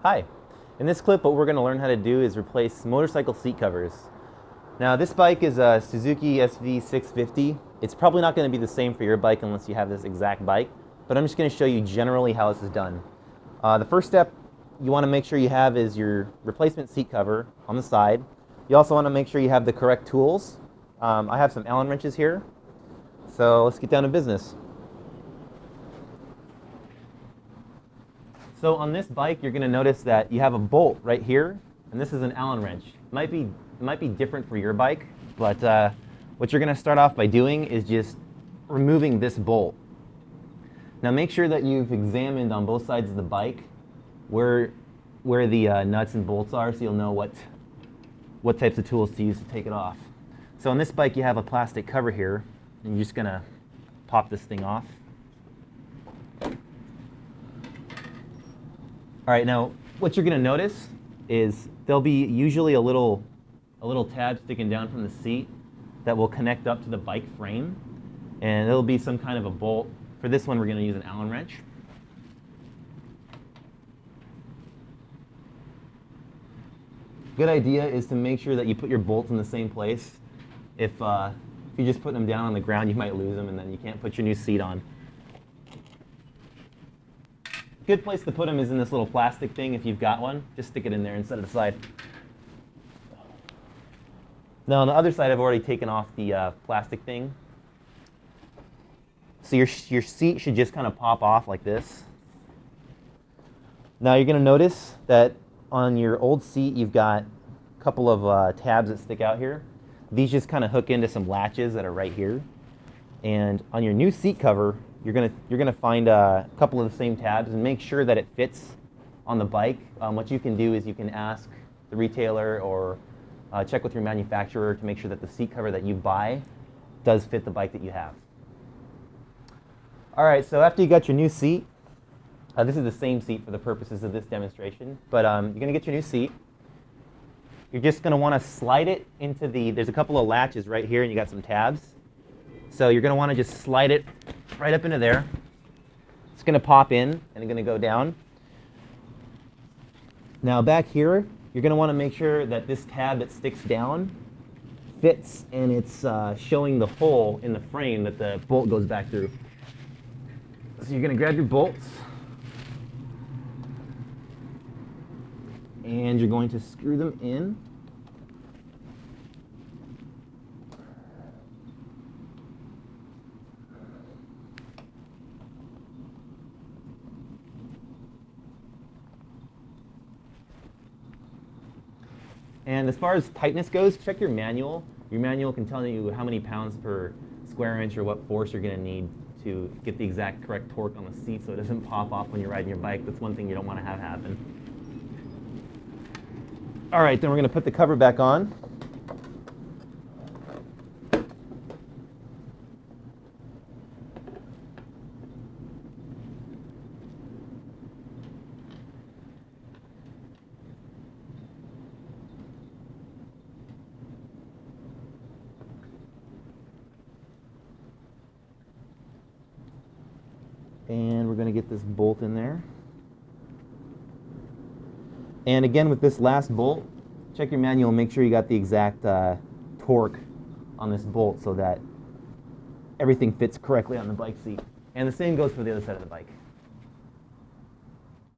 Hi. In this clip, what we're going to learn how to do is replace motorcycle seat covers. Now, this bike is a Suzuki SV650. It's probably not going to be the same for your bike unless you have this exact bike, but I'm just going to show you generally how this is done. The first step you want to make sure you have is your replacement seat cover on the side. You also want to make sure you have the correct tools. I have some Allen wrenches here, so let's get down to business. So on this bike, you're going to notice that you have a bolt right here, and this is an Allen wrench. It might be different for your bike, but what you're going to start off by doing is just removing this bolt. Now make sure that you've examined on both sides of the bike where the nuts and bolts are, so you'll know what types of tools to use to take it off. So on this bike, you have a plastic cover here, and you're just going to pop this thing off. All right, now what you're going to notice is there'll be usually a little tab sticking down from the seat that will connect up to the bike frame, and it'll be some kind of a bolt. For this one, we're going to use an Allen wrench. Good idea is to make sure that you put your bolts in the same place. If you just put them down on the ground, you might lose them, and then you can't put your new seat on. Good place to put them is in this little plastic thing if you've got one. Just stick it in there and set it aside. Now on the other side, I've already taken off the plastic thing. So your seat should just kind of pop off like this. Now you're going to notice that on your old seat, you've got a couple of tabs that stick out here. These just kind of hook into some latches that are right here. And on your new seat cover, you're gonna find a couple of the same tabs and make sure that it fits on the bike. What you can do is you can ask the retailer or check with your manufacturer to make sure that the seat cover that you buy does fit the bike that you have. All right, so after you got your new seat, this is the same seat for the purposes of this demonstration, but you're gonna get your new seat. You're just gonna wanna slide it into there's a couple of latches right here and you got some tabs. So you're gonna wanna just slide it right up into there. It's going to pop in and it's going to go down. Now back here, you're going to want to make sure that this tab that sticks down fits and it's showing the hole in the frame that the bolt goes back through. So you're going to grab your bolts and you're going to screw them in. And as far as tightness goes, check your manual. Your manual can tell you how many pounds per square inch or what force you're going to need to get the exact correct torque on the seat so it doesn't pop off when you're riding your bike. That's one thing you don't want to have happen. All right, then we're going to put the cover back on. And we're going to get this bolt in there. And again, with this last bolt, check your manual and make sure you got the exact torque on this bolt so that everything fits correctly on the bike seat. And the same goes for the other side of the bike.